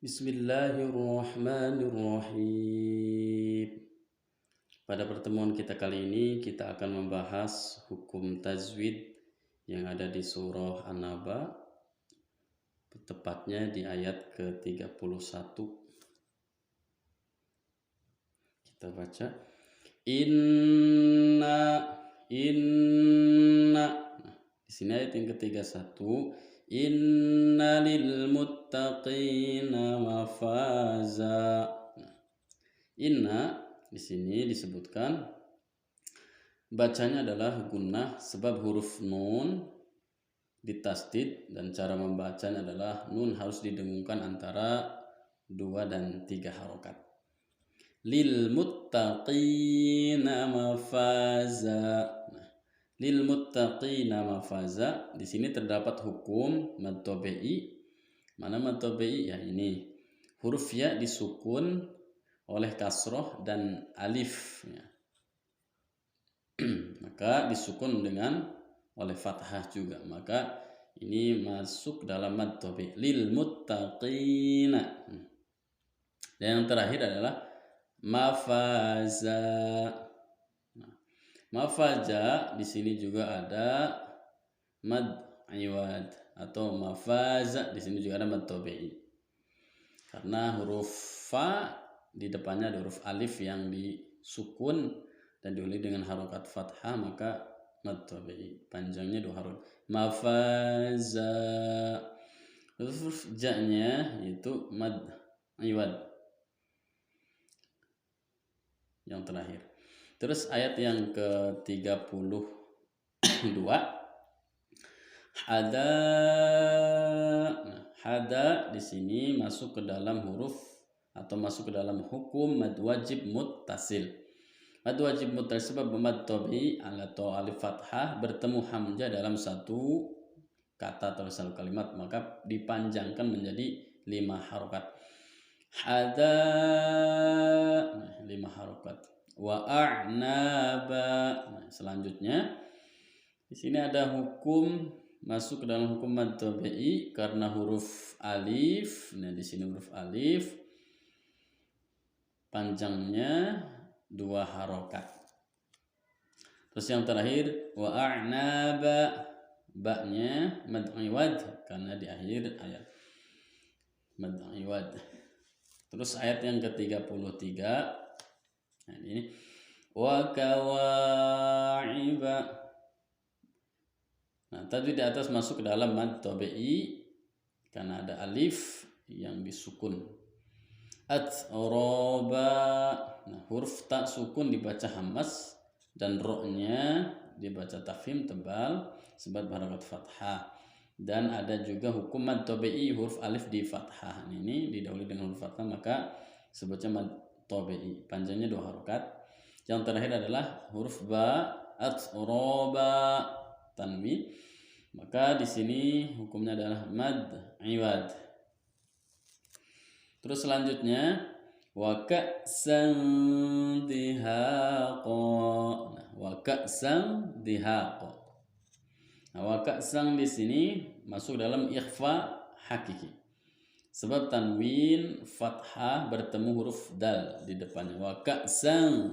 Bismillahirrahmanirrahim. Pada pertemuan kita kali ini kita akan membahas hukum tajwid yang ada di surah An-Naba, tepatnya di ayat ke-31. Kita baca inna. Nah, di sini ayat yang ke-31, inna lil muttaqina mafaza. Inna di sini disebutkan bacanya adalah gunnah sebab huruf nun ditasdid, dan cara membacanya adalah nun harus didengungkan antara 2 dan 3 harokat. Lil muttaqina mafaza. Lil muttaqina mafaza, di sini terdapat hukum mad tabi'i. Mana mad tabi'i? Ya ini. Huruf ya disukun oleh kasroh dan alif. Maka disukun dengan oleh fathah juga. Maka ini masuk dalam mad tabi'i. Lil muttaqina. Dan yang terakhir adalah mafaza. Mafaza di sini juga ada mad iwad atau mafaza, di sini juga ada mad tabi'i. Karena huruf fa di depannya ada huruf alif yang disukun dan diulangi dengan harokat fathah, maka mad tabi'i. Panjangnya 2 harokat. Mafaza. Huruf ja-nya yaitu mad iwad yang terakhir. Terus ayat yang ke-32, hada. Hada di sini masuk ke dalam huruf atau masuk ke dalam hukum mad wajib muttasil. Mad wajib muttasil sebab mad tabi'i atau alif fathah bertemu hamzah dalam satu kata atau satu kalimat, maka dipanjangkan menjadi 5 harokat. Hada 5 harokat. Wa a'naba. Nah, selanjutnya di sini ada hukum masuk ke dalam hukum mad tabi'i karena huruf alif. Nah, di sini huruf alif panjangnya 2 harokat. Terus yang terakhir wa a'naba, ba-nya mad iwad karena di akhir ayat mad iwad. Terus ayat yang ke-33, nah ini wa kawa'iba. Nah, tadi di atas masuk ke dalam mad tabi'i karena ada alif yang disukun. At-roba. Nah, huruf tak sukun dibaca hamas dan ro-nya dibaca tafhim tebal sebab harokat fathah. Dan ada juga hukum mad tabi'i huruf alif di fathah. Ini didahului dengan huruf fathah, maka sebutnya mad tabi'i. Panjangnya 2 harokat. Yang terakhir adalah huruf ba, at-roba, tanwin. Maka di sini hukumnya adalah mad iwad. Terus selanjutnya wa ka'san dihaqa. Nah, wa ka'san dihaqa. Nah, wa ka'san di sini masuk dalam ikhfa hakiki. Sebab tanwin fathah bertemu huruf dal di depannya. Wa ka'san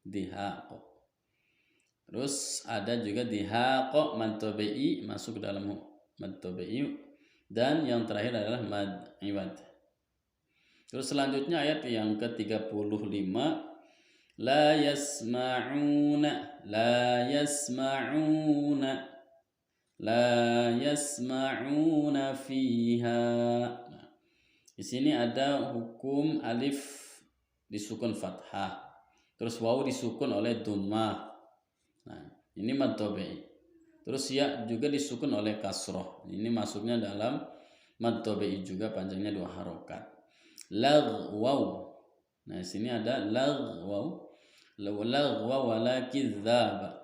dihaqa. Terus ada juga dihaqa mad tabi'i masuk ke dalam mad tabi'i, dan yang terakhir adalah mad iwad. Terus selanjutnya ayat yang ke-35, la yasma'una. La yasma'una. La yasma'una fiha. Nah, di sini ada hukum alif disukun fathah, terus waw disukun oleh dhammah. Nah, ini mad tabi'i. Terus ya juga disukun oleh kasroh. Ini masuknya dalam mad tabi'i juga, panjangnya 2 harokat. Lagwaw. Nah, di sini ada lagwaw. Lagwaw wala kidzaba.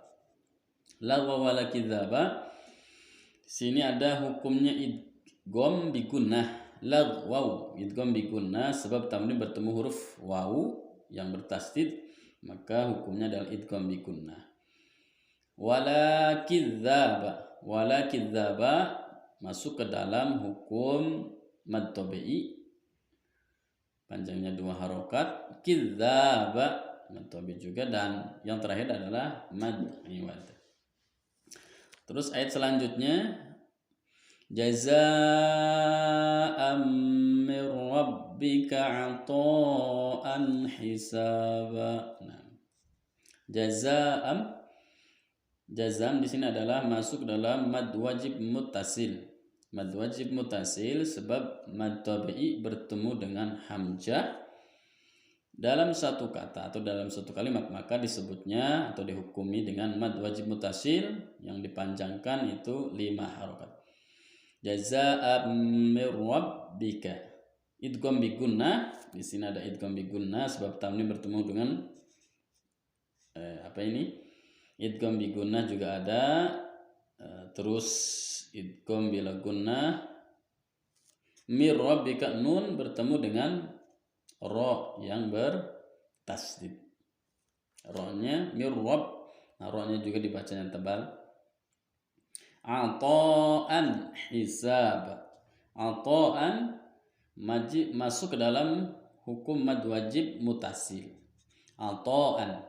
Lagwaw wala kidzaba. Di sini ada hukumnya idgham bi gunnah. Lagwaw idgham bi gunnah sebab tanwin bertemu huruf waw yang bertasdid, maka hukumnya adalah idgham bi gunnah. Wala kidzaba. Wala kidzaba masuk ke dalam hukum mad tabi'i panjangnya 2 harokat, kidzaba mad tabi juga, dan yang terakhir adalah mad iwad. Terus ayat selanjutnya, jazaa'an mir rabbika 'ata'an hisaba. Nah, jazam di sini adalah masuk dalam mad wajib muttasil. Mad wajib muttasil sebab mad tabi'i bertemu dengan hamzah dalam satu kata atau dalam satu kalimat, maka disebutnya atau dihukumi dengan mad wajib muttasil yang dipanjangkan itu 5 harokat. Jazaa'an mir rabbika. Idgham bi gunnah, di sini ada idgham bi gunnah sebab tanwin bertemu dengan idgham bi gunnah juga ada, terus idgham bila gunnah. Mir rabbika, nun bertemu dengan ro yang bertasdid. Ro-nya mir rabb. Nah, ro-nya juga dibacanya tebal. Ata'an hisab. Ata'an masuk ke dalam hukum mad wajib mutasil. Ata'an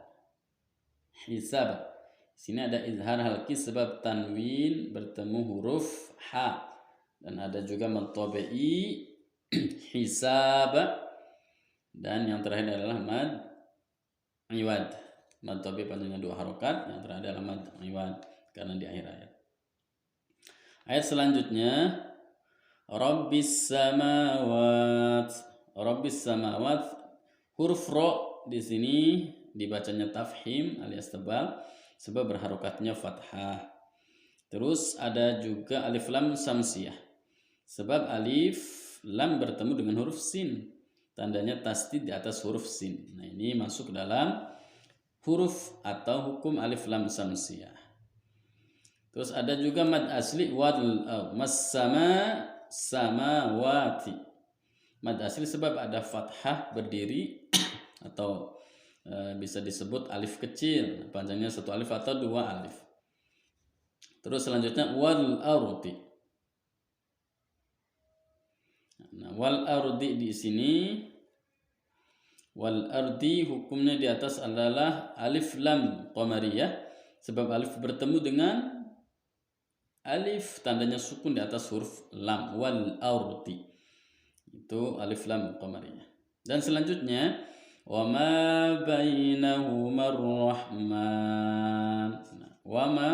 hisab. Sini ada izhar halki sebab tanwin bertemu huruf ha, dan ada juga mad tabi'i hisab. Dan yang terakhir adalah mad iwad. Mad tabi panjangnya 2 harokat, yang terakhir adalah mad iwad karena di akhir ayat. Ayat selanjutnya, Rabbis samawat. Rabbis samawat, huruf ro di sini dibacanya tafhim alias tebal sebab berharokatnya fathah. Terus ada juga alif lam samsiyah sebab alif lam bertemu dengan huruf sin. Tandanya tasdid di atas huruf sin. Nah, ini masuk dalam huruf atau hukum alif lam samsiyah. Terus ada juga mad asli wal samawati. Mad asli sebab ada fathah berdiri atau bisa disebut alif kecil, panjangnya 1 alif atau 2 alif. Terus selanjutnya wal ardi. Nah, wal ardi di sini, wal ardi hukumnya di atas adalah alif lam qamariyah sebab alif bertemu dengan alif tandanya sukun di atas huruf lam. Wal ardi itu alif lam qamariyah. Dan selanjutnya wa ma bainahuma rahman. Nah, wa ma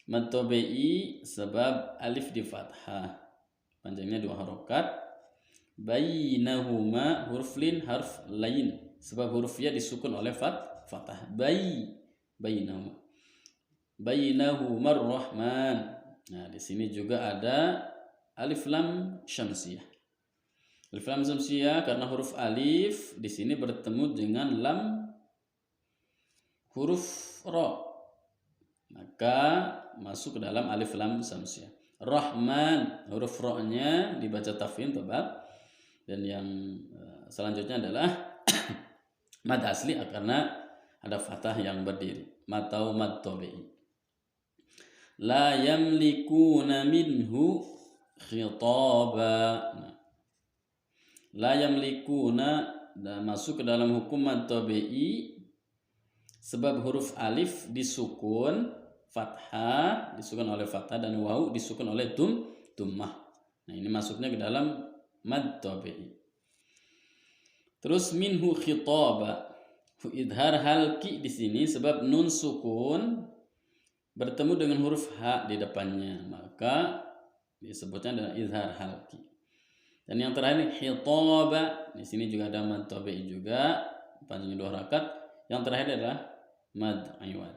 mad tabi'i sebab alif di fathah, panjangnya 2 harokat. Bainahuma huruf lin harf lain sebab huruf ya disukun oleh fathah. Bainahuma. Bainahuma rahman. Nah, di sini juga ada alif lam syamsiyah. Alif lam syamsiyah karena huruf alif di sini bertemu dengan lam huruf ro, maka masuk ke dalam alif lam syamsiyah. Rahman, huruf ro-nya dibaca tafhim tebal, dan yang selanjutnya adalah mad asli karena ada fathah yang berdiri, atau mad tabi'i. La yamlikuna minhu khitaba. Nah, la yamlikuna dan masuk ke dalam hukum mad tabi'i sebab huruf alif disukun fathah, disukun oleh fathah, dan wawu disukun oleh dummah. Nah, ini masuknya ke dalam mad tabi'i. Terus minhu khitaba, idhar halki di sini sebab nun sukun bertemu dengan huruf ha di depannya, maka disebutnya adalah idhar halki. Dan yang terakhir khitaba, di sini juga ada mad tabi'i juga, panjangnya 2 harakat. Yang terakhir adalah mad iwad.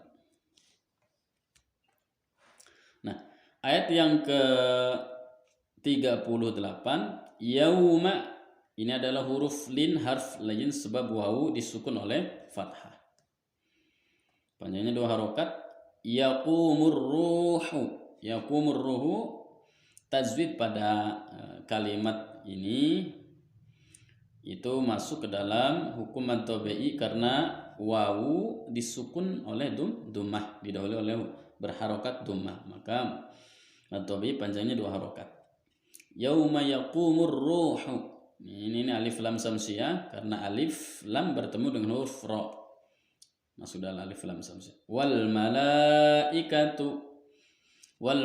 Nah, ayat yang ke-38, yauma, ini adalah huruf lin harf lain sebab wawu disukun oleh fathah. Panjangnya 2 harokat. Yaqumur ruhu, tajwid pada kalimat ini itu masuk ke dalam hukum mad tabi'i karena wawu disukun oleh dummah, didahului oleh berharokat dummah, maka mad tabi'i panjangnya 2 harokat. Yauma yaqumur ruhu, Ini alif lam samsiyah karena alif lam bertemu dengan huruf ra. Masuk dalam alif lam samsiyah. Wal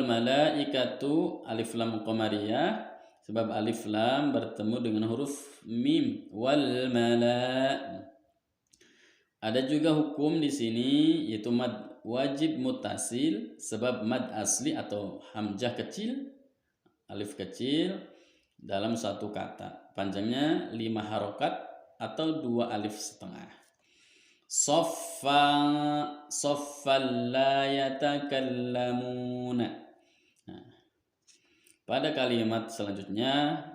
malaikatu alif lam qamariyah sebab alif lam bertemu dengan huruf mim. Wal mala. Ada juga hukum di sini yaitu mad wajib mutasil sebab mad asli atau hamzah kecil, alif kecil dalam satu kata panjangnya 5 harokat atau 2 alif setengah. Soffal la yatakallamuna. Nah, pada kalimat selanjutnya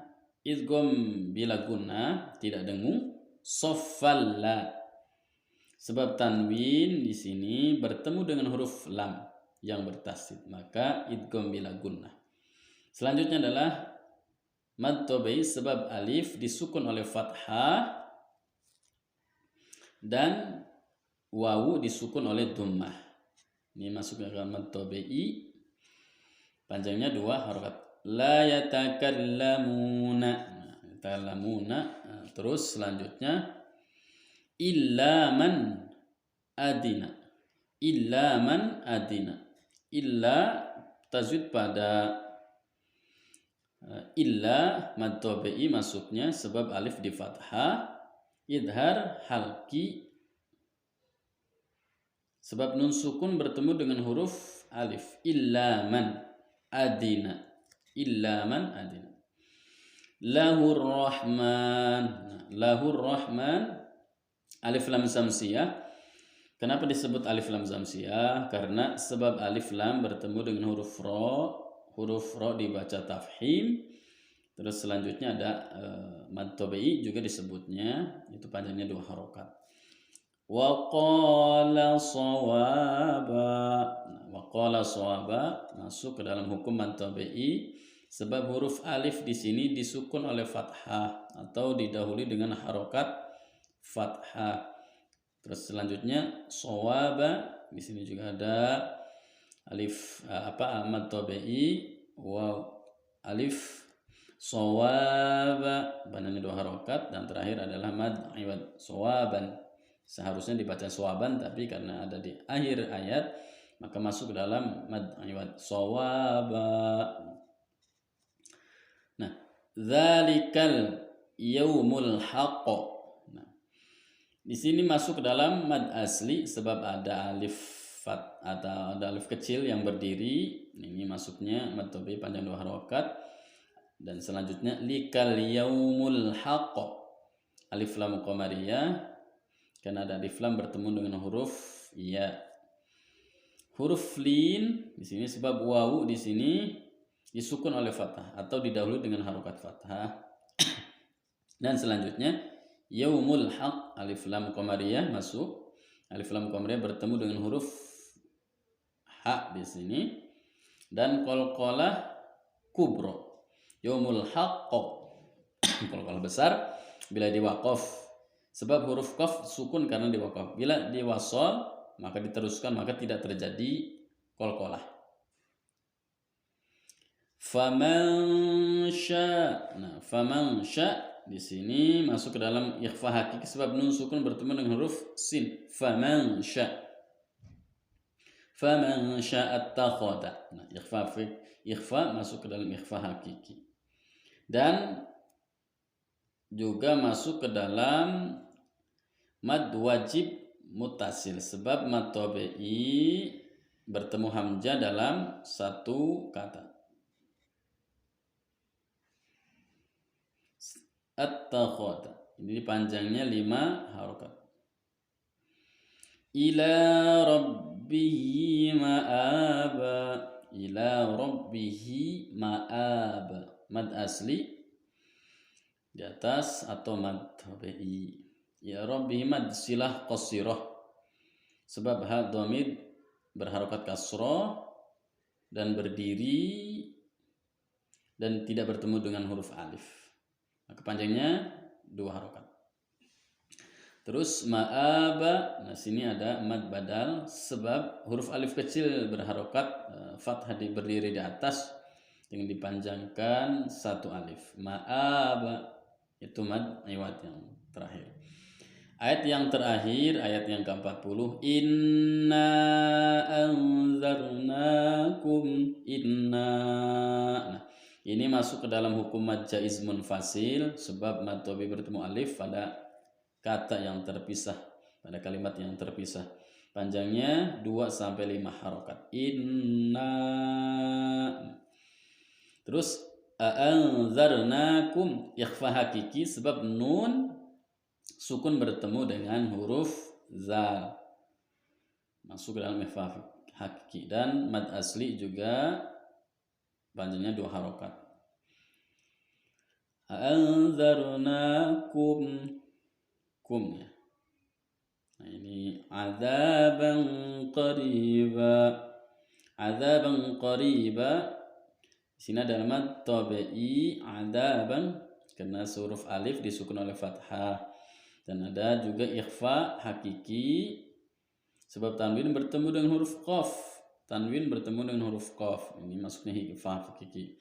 idgham bila gunnah tidak dengung soffal la. Sebab tanwin di sini bertemu dengan huruf lam yang bertasydid, maka idgham bila gunnah. Selanjutnya adalah mad tabi'i sebab alif disukun oleh fathah dan wawu disukun oleh dhammah. Ini masuk ke mad tabi'i. Panjangnya 2 harokat. La yatakallamuna. Terus selanjutnya illa man adina. Illa tajwid pada illa mad tabi'i masuknya sebab alif di fathah, idhar halki sebab nun sukun bertemu dengan huruf alif. Illa man adina. Lahur rahman alif lam samsiyah. Kenapa disebut alif lam samsiyah? Karena sebab alif lam bertemu dengan huruf ra dibaca tafhim. Terus selanjutnya ada mad tabi'i juga disebutnya, itu panjangnya 2 harokat. Wa qala shawaba masuk ke dalam hukum mad tabi'i sebab huruf alif di sini disukun oleh fathah atau didahului dengan harokat fathah. Terus selanjutnya shawaba di sini juga ada alif mad tabi'i wa alif shawaba panjangnya 2 harokat, dan terakhir adalah mad iwad shawaban. Seharusnya dibaca shawaban tapi karena ada di akhir ayat maka masuk ke dalam mad iwad shawaba. Nah, dzalikal yaumul haqq. Nah, di sini masuk ke dalam mad asli sebab ada alif atau ada alif kecil yang berdiri. Ini masuknya mad tabi'i panjang 2 harokat. Dan selanjutnya likal yaumul haqq alif lam qamariyah karena ada alif lam bertemu dengan huruf ya. Huruf lin di sini sebab wawu di sini disukun oleh fathah atau didahului dengan harokat fathah. Dan selanjutnya yaumul haq alif lam qamariyah masuk. Alif lam qamariyah bertemu dengan huruf ha di sini dan qalqalah kubra. Yaumul haq qalqalah besar bila diwaqaf sebab huruf qaf sukun karena diwaqaf. Bila diwasal maka diteruskan maka tidak terjadi qalqalah. Faman sya di sini masuk ke dalam ikhfa hakiki sebab nun sukun bertemu dengan huruf sin. Faman sya attakhadha. Nah, ikhfa masuk ke dalam ikhfa hakiki. Dan juga masuk ke dalam mad wajib mutasil sebab mad tabi'i bertemu hamzah dalam satu kata. At-takhadha. Ini panjangnya 5 harokat. Ila rabbihi ma'aba. Mad asli di atas atau mad tabi'i. Ya rabbihi mad silah qasirah sebab ha dhamir berharokat kasrah dan berdiri dan tidak bertemu dengan huruf alif. Maka panjangnya 2 harokat. Terus ma'aba, nah sini ada mad badal sebab huruf alif kecil berharokat fathah berdiri di atas dengan dipanjangkan 1 alif. Ma'aba. Itu mad iwad yang terakhir. Ayat yang terakhir, ayat yang ke-40, inna anzarnakum inna. Nah, ini masuk ke dalam hukum mad jaiz munfasil sebab mad tobi bertemu alif pada kata yang terpisah, pada kalimat yang terpisah. Panjangnya 2 sampai 5 harokat. Inna. Terus anzarnakum ikhfa hakiki sebab nun sukun bertemu dengan huruf zal, masuk ke dalam ikhfa hakiki. Dan mad asli juga panjangnya 2 harokat. Anzarnakum kum ya. Nah, ini adzaban qariba. Adzaban qariba. Di sini ada mad tabi'i adzaban karena huruf alif disukun oleh fathah. Dan ada juga ikhfa hakiki sebab tanwin bertemu dengan huruf qaf. Tanwin bertemu dengan huruf qaf. Ini masuknya ikhfa hakiki.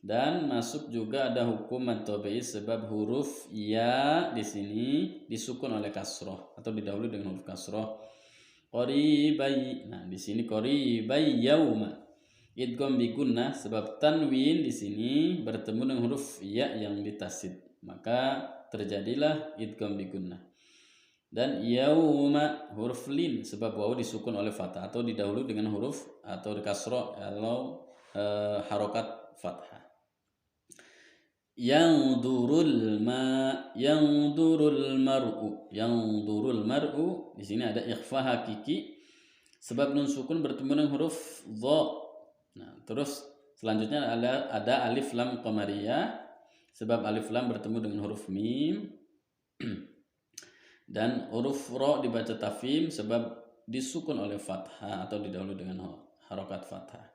Dan masuk juga ada hukum mad tabi'i sebab huruf ya di sini disukun oleh kasroh atau didahului dengan huruf kasroh. Qaribai. Nah, di sini qaribai yauma. Idgham bi gunnah sebab tanwin di sini bertemu dengan huruf ya yang ditasid, maka terjadilah idgham bi gunnah. Dan yauma huruf lin sebab wawu disukun oleh fathah atau didahului dengan huruf atau dikasroh kalau harokat fathah. Yangdurul mar'u di sini ada ikhfa hakiki sebab nun sukun bertemu dengan huruf dha. Nah, terus selanjutnya ada alif lam qamariyah sebab alif lam bertemu dengan huruf mim. Dan huruf ro dibaca tafim sebab disukun oleh fathah atau didahului dengan harokat fathah.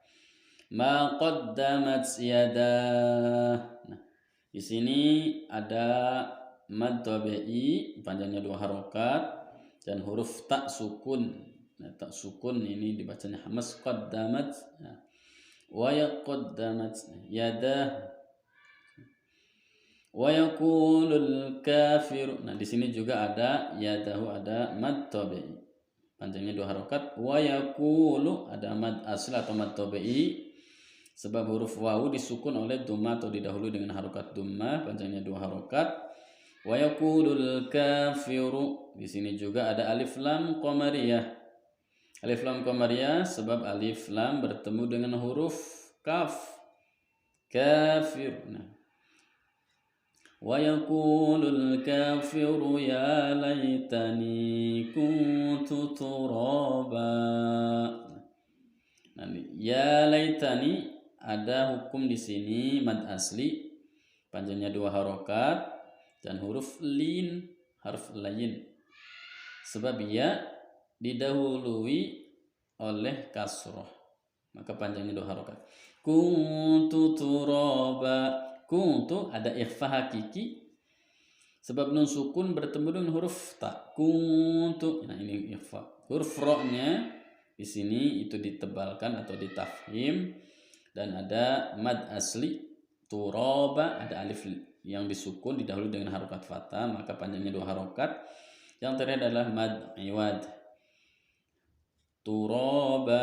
Ma qaddamat yadah. Nah, di sini ada mad tabi'i panjangnya 2 harokat dan huruf tak sukun. Nah, tak sukun ini dibacanya hamas qaddamat. Nah, wa yaqaddamat yadah wa yaqulul kafir. Nah, di sini juga ada yadahu, ada mad tabi'i panjangnya 2 harokat. Wa yaqulu ada mad asli atau mad tabi'i sebab huruf wawu disukun oleh dhamma atau didahului dengan harokat dhamma panjangnya 2 harokat. Wa yaqulul kafiru. Di sini juga ada alif lam qamariyah. Alif lam qamariyah sebab alif lam bertemu dengan huruf kaf. Kafir. Nah. Wa yaqulul kafiru ya laitani kuntu turaba. Nah, ya laitani ada hukum di sini mad asli panjangnya 2 harokat dan huruf lin, harf lain. Sebab ya didahului oleh kasroh, maka panjangnya 2 harokat. Kuntu turaba. Kuntu ada ikhfa hakiki sebab nun sukun bertemu dengan huruf ta. Kuntu. Nah, ini ikhfa. Huruf ro-nya di sini itu ditebalkan atau ditafhim. Dan ada mad asli turaba, ada alif yang disukun didahului dengan harokat fathah, maka panjangnya 2 harokat. Yang terakhir adalah mad iwad turaba.